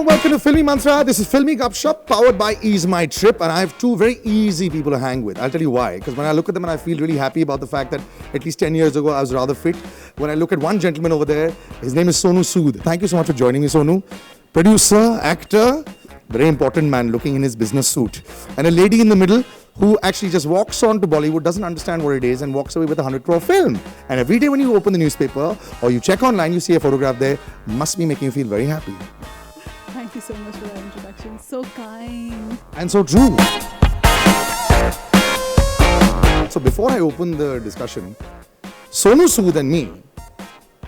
welcome to Filmymantra. This is Filmy Gupshup powered by Ease My Trip, and I have two very easy people to hang with. I'll tell you why. Because when I look at them and I feel really happy about the fact that at least 10 years ago I was rather fit. When I look at one gentleman over there, his name is Sonu Sood. Thank you so much for joining me, Sonu. Producer, actor, very important man looking in his business suit. And a lady in the middle who actually just walks on to Bollywood, doesn't understand what it is, and walks away with a 100 crore film. And every day when you open the newspaper or you check online, you see a photograph there, must be making you feel very happy. Thank you so much for that introduction. So kind. And so true. So before I open the discussion, Sonu Sood and me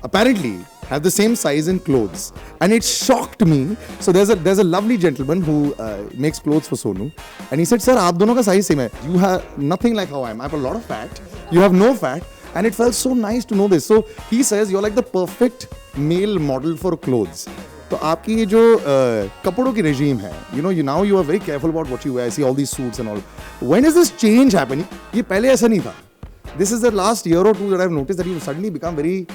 apparently have the same size in clothes, and it shocked me. So there's a lovely gentleman who makes clothes for Sonu, and he said, "Sir, आप दोनों का size same है. You have nothing like how I am. I have a lot of fat. You have no fat." And it felt so nice to know this. So he says you're like the perfect male model for clothes. तो आपकी ये जो कपड़ों की regime है, now you are very careful about what you wear. I see all these suits and all. When is this change happening? ये पहले ऐसा नहीं था. This is the last year or two that I've noticed that you suddenly become very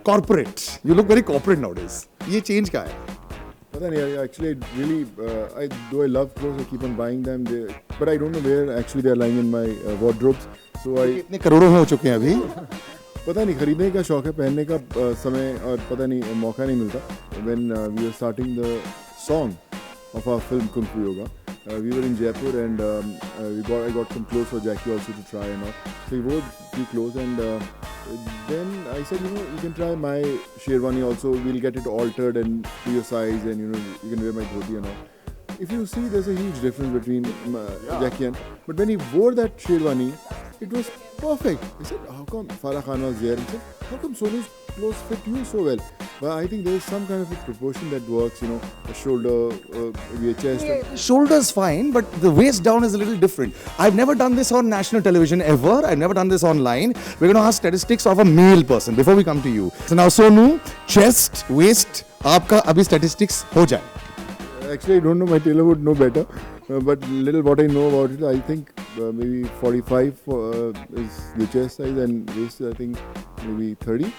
corporate. You look very corporate nowadays. ये change क्या है? पता नहीं, actually really, though I love clothes, I keep on buying them, but I don't know where actually they are lying in my wardrobes. So इतने करोड़ों में हो चुके हैं अभी. पता नहीं, खरीदने का शौक है, पहनने का समय और पता नहीं मौका नहीं मिलता. When we were starting the song of our film Kung Fu Yoga, we were in Jaipur, and I got some clothes for Jackie also to try and all. So he wore a few clothes, and then I said, you can try my sherwani also. We'll get it altered and to your size, and you can wear my dhoti and all. If you see, there's a huge difference between Jackie and. But when he wore that sherwani, it was perfect. I said, how come Farah Khan was there? He said, how come Sonu's clothes fit you so well? But I think there's some kind of a proportion that works, a shoulder, maybe a chest. Yeah, shoulder's fine, but the waist down is a little different. I've never done this on national television ever. I've never done this online. We're going to ask statistics of a male person before we come to you. So now, Sonu, chest, waist, aapka abhi statistics ho jaye. Actually, I don't know. My tailor would know better. But little what I know about it, I think maybe 45 is the chest size, and waist, I think maybe 30.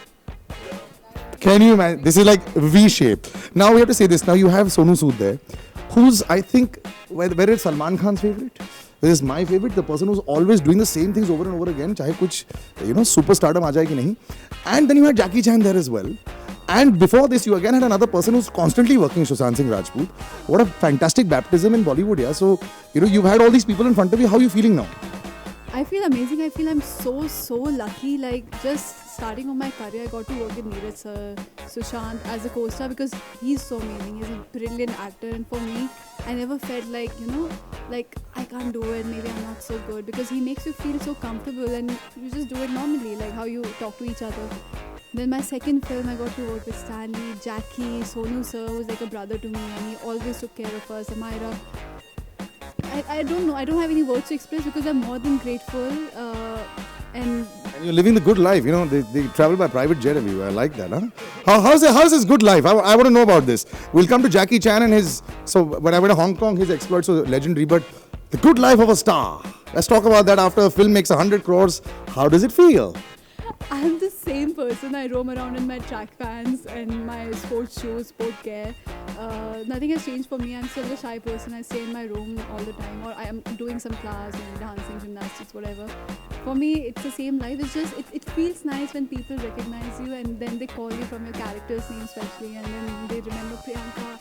Can you imagine? This is like V shape. Now we have to say this. Now you have Sonu Sood there, who's, I think, whether it's Salman Khan's favorite, whether it's my favorite, the person who's always doing the same things over and over again, chahe kuch, superstardom aa jaye ki nahi. And then you had Jackie Chan there as well. And before this, you again had another person who's constantly working, Sushant Singh Rajput. What a fantastic baptism in Bollywood, yeah. So, you've had all these people in front of you. How are you feeling now? I feel amazing. I feel I'm so lucky. Like, just starting on my career, I got to work with Neeraj sir, Sushant as a co-star, because he's so amazing. He's a brilliant actor, and for me, I never felt like, like I can't do it, maybe I'm not so good, because he makes you feel so comfortable and you just do it normally, like how you talk to each other. Then my second film, I got to work with Stanley, Jackie, Sonu sir, who's like a brother to me, and he always took care of us, Amira. I don't know, I don't have any words to express, because I'm more than grateful. And you're living the good life, they travel by private jet everywhere. I like that, huh? How's his good life? I want to know about this. We'll come to Jackie Chan and his, so when I went to Hong Kong, his exploits were legendary, but the good life of a star. Let's talk about that. After a film makes 100 crores, how does it feel? I'm the same person. I roam around in my track pants and my sports shoes, sport gear. Nothing has changed for me. I'm still a shy person. I stay in my room all the time, or I am doing some class, dancing, gymnastics, whatever. For me, it's the same life. It's just, it feels nice when people recognize you and then they call you from your character's name especially, and then they remember Priyanka.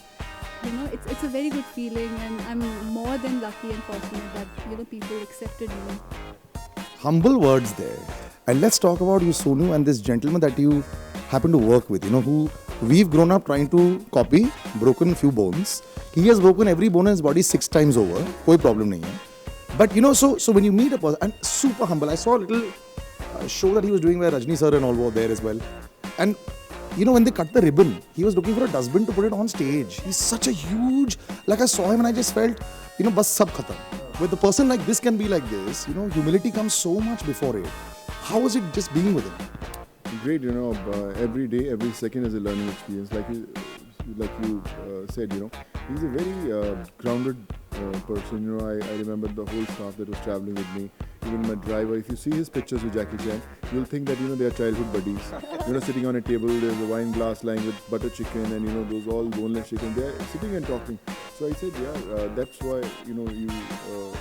It's a very good feeling, and I'm more than lucky and fortunate that, people accepted me. Humble words there. And let's talk about you, Sonu, and this gentleman that you happen to work with, who we've grown up trying to copy, broken few bones. He has broken every bone in his body 6 times over. Koi problem nahi hai. But, so when you meet a person, and super humble. I saw a little show that he was doing where Rajni sir and all were there as well. And, when they cut the ribbon, he was looking for a dustbin to put it on stage. He's such a huge, like I saw him and I just felt, bas sab khatam. With a person like this can be like this, humility comes so much before it. How was it just being with him? Great, every day, every second is a learning experience. Like you said, he's a very grounded person. I remember the whole staff that was traveling with me. even my driver. If you see his pictures with Jackie Chan, you'll think that they are childhood buddies. Sitting on a table, there's a wine glass lying with butter chicken, and those all boneless chicken. They're sitting and talking. So I said, that's why you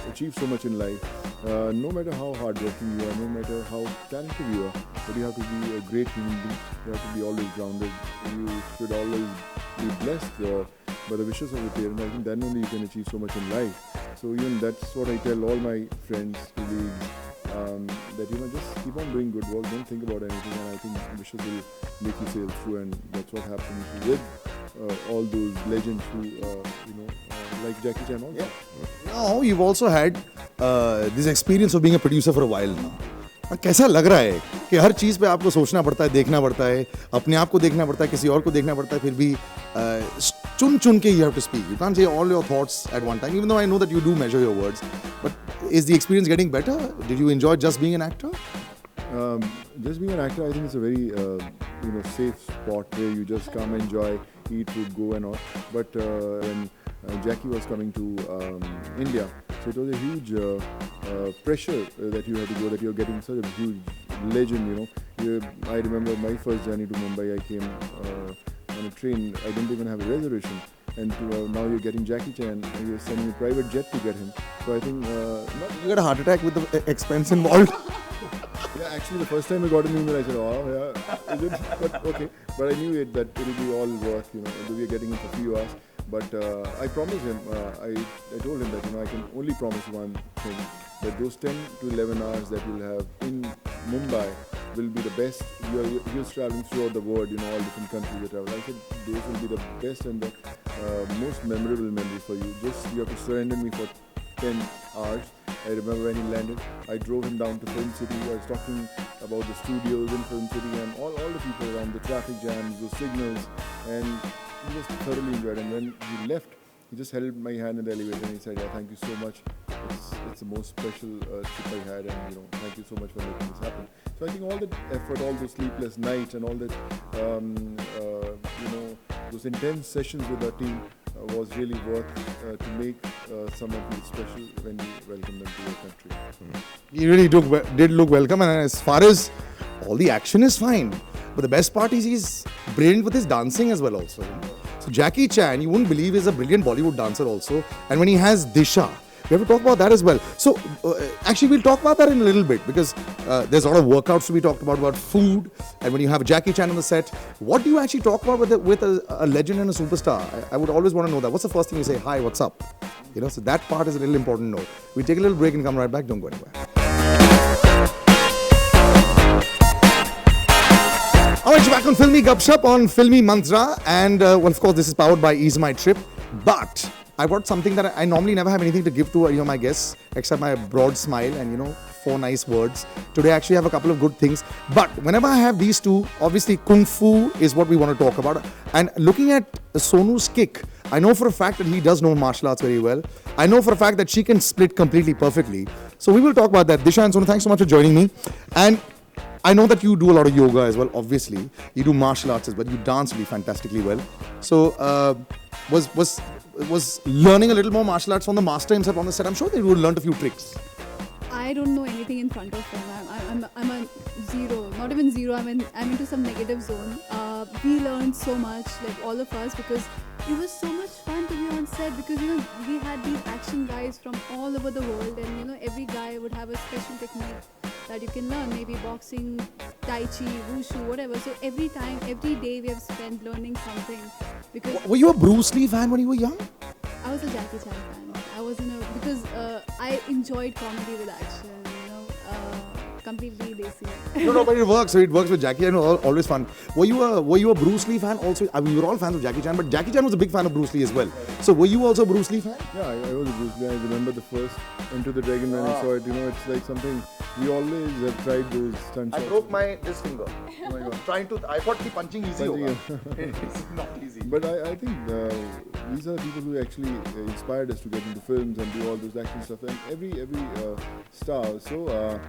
achieve so much in life. No matter how hardworking you are, no matter how talented you are, but you have to be a great human being. You have to be always grounded. You should always be blessed by the wishes of your parents. I think then only you can achieve so much in life. So even that's what I tell all my friends, colleagues, that just keep on doing good work. Don't think about anything, and I think wishes will make you sail through. And that's what happens with all those legends who like Jackie Chan also. Yeah. Now you've also had this experience of being a producer for a while now. कैसा लग रहा है कि हर चीज़ पे आपको सोचना पड़ता है, देखना पड़ता है, अपने आप को देखना पड़ता है, किसी और को देखना पड़ता है, फिर भी चुन के you have to speak. You can't say all your thoughts at one time, even though I know that you do measure your words. But is the experience getting better? Did you enjoy just being an actor? Just being an actor, I think it's a very safe spot where you just come, enjoy, eat food, go and all. But when Jackie was coming to India, so it was a huge pressure that you had to go, that you're getting such a huge legend, I remember my first journey to Mumbai, I came on a train, I didn't even have a reservation. And now you're getting Jackie Chan, and you're sending a private jet to get him. So I think... you got a heart attack with the expense involved? Yeah, actually the first time I got an email, I said, oh yeah, is it? But okay. But I knew that it'll be all worth, we're getting him for a few hours. But I promised him, I told him that, I can only promise one thing, that those 10 to 11 hours that you'll have in Mumbai will be the best. You're traveling throughout the world, all different countries that travel. I said those will be the best and the most memorable memory for you. Just you have to surrender me for 10 hours. I remember when he landed, I drove him down to Film City. I was talking about the studios in Film City and all the people around, the traffic jams, the signals, and he just thoroughly enjoyed it. And when he left, he just held my hand in the elevator and he said, thank you so much. It's the most special trip I had, and thank you so much for making this happen. So I think all that effort, all those sleepless nights, and all that those intense sessions with our team was really worth to make someone feel special when you welcome them to your country. He really did look welcome, and as far as all the action is fine, but the best part is he's brilliant with his dancing as well also. So Jackie Chan, you wouldn't believe, is a brilliant Bollywood dancer also, and when he has Disha, we have to talk about that as well. So actually we'll talk about that in a little bit, because there's a lot of workouts to be talked about food, and when you have Jackie Chan on the set, what do you actually talk about with a legend and a superstar? I would always want to know that. What's the first thing you say? Hi, what's up? So that part is a little important to know. We take a little break and come right back. Don't go anywhere. Alright, so back on Filmy Gupshup on Filmymantra, and well, of course, this is powered by Ease My Trip, but I brought something that I normally never have anything to give to my guests except my broad smile and 4 nice words. Today I actually have a couple of good things, but whenever I have these two, obviously Kung Fu is what we want to talk about. And looking at Sonu's kick, I know for a fact that he does know martial arts very well. I know for a fact that she can split completely perfectly. So we will talk about that. Disha and Sonu, thanks so much for joining me. And I know that you do a lot of yoga as well, obviously. You do martial arts as well. You dance really fantastically well. So was learning a little more martial arts from the master himself on the set. I'm sure that you would learn a few tricks. I don't know anything in front of him. I'm a zero, not even zero. I'm into some negative zone. We learned so much, like all of us, because it was so much fun to be on set, because we had these action guys from all over the world, and every guy would have a special technique that you can learn, maybe boxing, tai chi, wushu, whatever. So every day we have spent learning something. Because were you a Bruce Lee fan when you were young? I was a Jackie Chan fan. I wasn't because I enjoyed comedy with action, completely desi. No, but it works. So it works with Jackie Chan. Always fun. Were you a Bruce Lee fan also? I mean, we were all fans of Jackie Chan, but Jackie Chan was a big fan of Bruce Lee as well. So were you also a Bruce Lee fan? Yeah, I was a Bruce Lee. I remember the first Enter the Dragon when I saw it. It's like something we always have tried those stunts. I broke this finger. Oh my God! I thought punching easy. It's not easy. But I think these are people who actually inspired us to get into films and do all those action stuff. And every star. So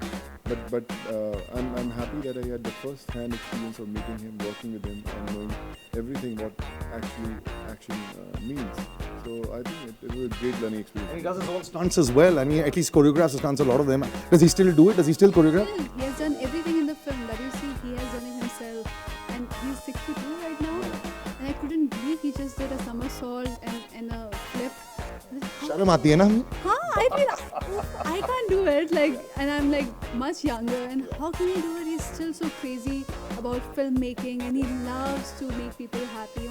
I'm happy that I had the first hand experience of meeting him, working with him, and knowing everything what actually action means. So I think it was a great learning experience. And he does his own stunts as well, and he at least choreographs the stunts, a lot of them. Does he still do it? Does he still choreograph? He has done everything in the film that you see. He has done it himself, and he's 62 right now. And I couldn't believe he just did a somersault and a flip. Sharam aati hai na hame? Huh? I mean, I can't do it. Like, and I'm like much younger. And how can he do it? He's still so crazy about filmmaking, and he loves to make people happy.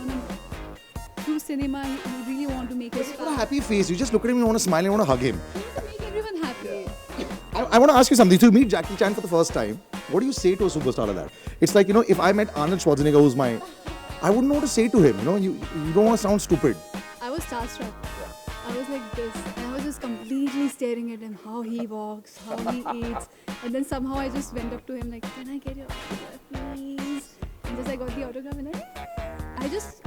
Through cinema, he really want to make us He's got a happy face. You just look at him, you want to smile, and you want to hug him. He wants to make everyone happy. I want to ask you something. So you meet Jackie Chan for the first time. What do you say to a superstar like that? It's like, if I met Arnold Schwarzenegger, who's I wouldn't know what to say to him. You don't want to sound stupid. I was starstruck. I was like this, and I was just completely staring at him, how he walks, how he eats, and then somehow I just went up to him like, "Can I get your autograph, please?" And just I got the autograph, and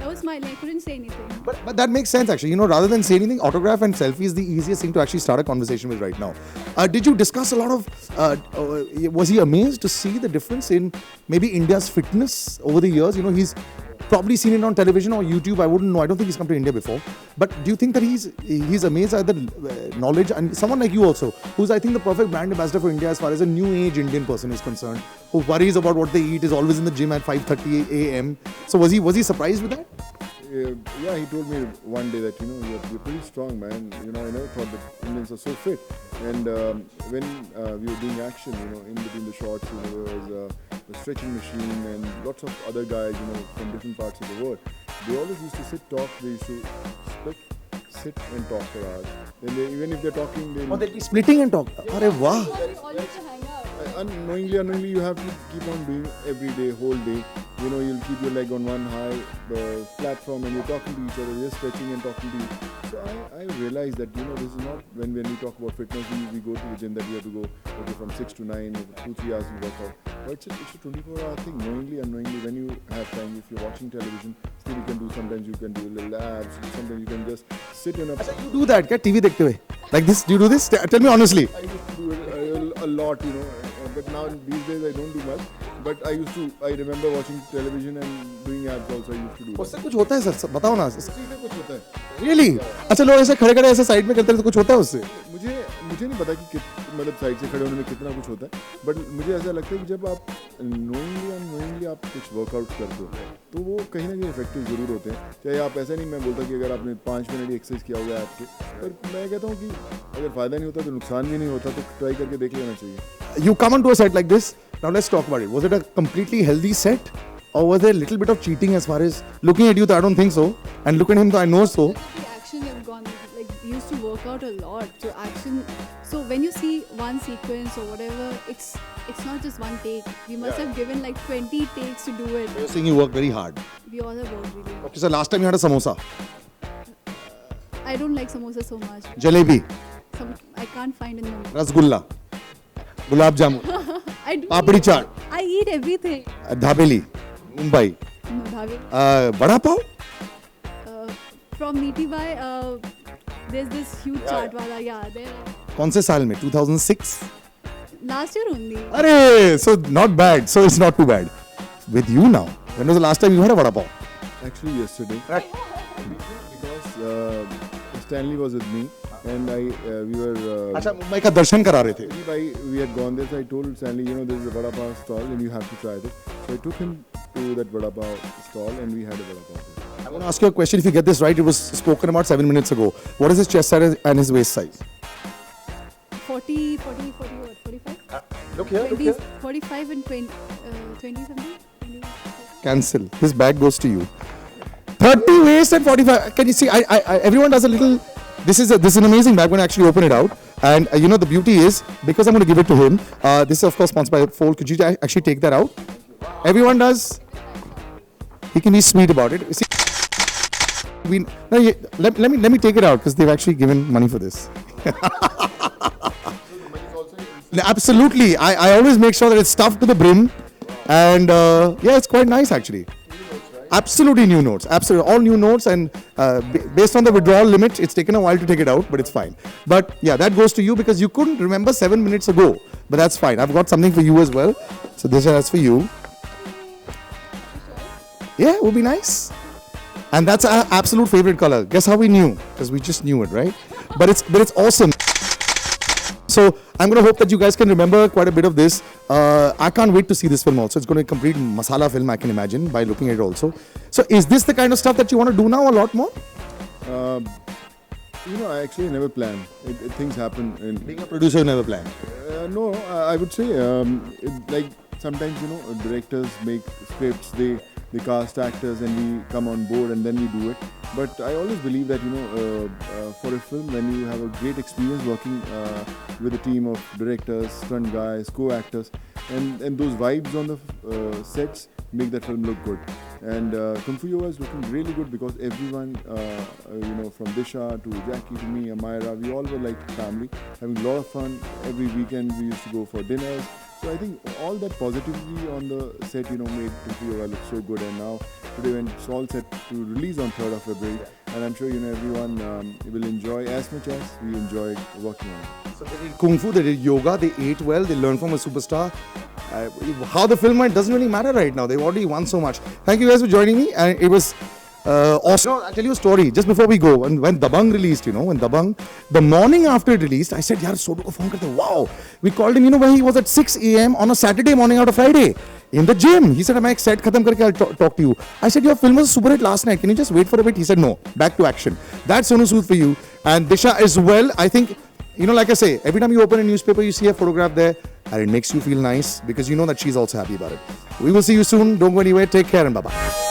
I was smiling. I couldn't say anything. But that makes sense actually. Rather than say anything, autograph and selfie is the easiest thing to actually start a conversation with right now. Did you discuss a lot of? Was he amazed to see the difference in maybe India's fitness over the years? He's probably seen it on television or YouTube. I wouldn't know. I don't think he's come to India before. But do you think that he's amazed at the knowledge, and someone like you also, who's I think the perfect brand ambassador for India as far as a new age Indian person is concerned, who worries about what they eat, is always in the gym at 5:30 a.m. So was he surprised with that? Yeah, he told me one day that you're pretty strong, man. I never thought that Indians are so fit. And when we were doing action, in between the shots, there was a stretching machine and lots of other guys, from different parts of the world. They always used to talk. They used to sit and talk for hours. Then even if they're talking, They'll be splitting and talk. Arey wow. All used to hang out. Unknowingly, you have to keep on doing every day, whole day. You'll keep your leg on one high platform and you're talking to each other, just stretching and talking to you. So I realized that, this is not when we talk about fitness, we go to the gym that we have to go from 6 to 9, 2-3 hours we work out. But it's a 24-hour thing, knowingly, unknowingly, when you have time, if you're watching television, still you can do, sometimes you can do little abs, sometimes you can just sit in a... You do that, kya? TV dekhte hue? Like this? Do you do this? Tell me honestly. I used to do it a lot, but now these days I don't do much. But I remember watching television and doing abs also. I used to do that. उससे कुछ होता है sir? बताओ ना. उससे कुछ होता है. Really? अच्छा लोग ऐसे खड़े ऐसे साइड में करते हैं तो कुछ होता है उससे? मुझे नहीं पता कि मतलब साइड से खड़े होने में कितना कुछ होता है. बट मुझे ऐसा लगता है कि जब आप knowingly आप कुछ वर्कआउट करते हो तो वो कहीं ना कहीं इफेक्टिव जरूर होते हैं. चाहे आप ऐसा नहीं, मैं बोलता कि अगर आपने 5 मिनट एक्सरसाइज किया होगा आपके, पर मैं कहता हूँ कि अगर फायदा नहीं होता तो नुकसान भी नहीं होता, तो ट्राई करके देख लेना चाहिए. You come onto a set like this. Now let's talk about it. Was it a completely healthy set, or was there a little bit of cheating as far as looking at you? I don't think so, and looking at him, I know so. The action have gone, like we used to work out a lot. So action. So when you see one sequence or whatever, it's not just one take. We must have given like 20 takes to do it. You're saying you work very hard. We all have worked really hard. Okay, so last time you had a samosa. I don't like samosa so much. Jalebi. I can't find in them. Rasgulla. Gulab jamun. I do. Papdi chaat. I eat everything. Dhabeli. Mumbai. No, Dhabi. Vada pav? From Meaty Bhai, there's this huge chaat wala. Yeah, there. कौन से साल में? 2006? Last year only. Arey, so not bad. So it's not too bad. With you now. When was the last time you had a vada pav? Actually, yesterday. Because Stanley was with me. And we were. अच्छा मुंबई का दर्शन करा रहे थे. We had gone there, so I told Stanley, this is a vada pav stall, and you have to try this. So I took him to that vada pav stall, and we had a vada pav there. I want to ask you a question. If you get this right, it was spoken about 7 minutes ago. What is his chest size and his waist size? 40 what? 45? Look here. 20, 45 and 20 something. 20. Cancel. This bag goes to you. 30 waist and 45. Can you see? Everyone does a little. This is an amazing bag when I actually open it out. And the beauty is, because I'm going to give it to him, this is of course sponsored by Fold. Could you actually take that out? Everyone does. He can be sweet about it. See, let me take it out because they've actually given money for this. Absolutely. I always make sure that it's stuffed to the brim. And it's quite nice actually. Absolutely new notes. Absolutely all new notes, and based on the withdrawal limit, it's taken a while to take it out, but it's fine. But yeah, that goes to you because you couldn't remember 7 minutes ago. But that's fine. I've got something for you as well. So this is for you. Yeah, it would be nice. And that's our absolute favorite color. Guess how we knew? Because we just knew it, right? But it's awesome. So I'm going to hope that you guys can remember quite a bit of this. I can't wait to see this film also. It's going to be a complete masala film, I can imagine, by looking at it also. So is this the kind of stuff that you want to do now a lot more? I actually never plan. Things happen. Being a producer, you never plan. No, I would say like sometimes directors make scripts, they cast actors, and we come on board and then we do it. But I always believe that for a film, when you have a great experience working with a team of directors, stunt guys, co-actors, and those vibes on the sets make that film look good. And Kung Fu Yoga is looking really good because everyone, from Disha to Jackie to me, Amira, we all were like family, having a lot of fun. Every weekend we used to go for dinners. So I think all that positivity on the set, made Kung Fu Yoga look so good. And now today when it's all set to release on 3rd of February, and I'm sure everyone will enjoy as much as we enjoyed working on it. So they did Kung Fu, they did yoga, they ate well, they learned from a superstar. How the film went doesn't really matter right now. They've already won so much. Thank you guys for joining me, and it was awesome. I'll tell you a story just before we go. When Dabang released, the morning after it released, I said, "Yaar, Sodu ko phone karte." Wow. We called him, where he was at 6 a.m. on a Saturday morning out of Friday in the gym. He said, "I'm set khatam karke, I'll talk to you." I said, "Your film was super hit last night. Can you just wait for a bit?" He said, "No, back to action." That's Sonu Sood for you, and Disha as well. I think, like I say, every time you open a newspaper, you see a photograph there, and it makes you feel nice because you know that she's also happy about it. We will see you soon. Don't go anywhere. Take care and bye-bye.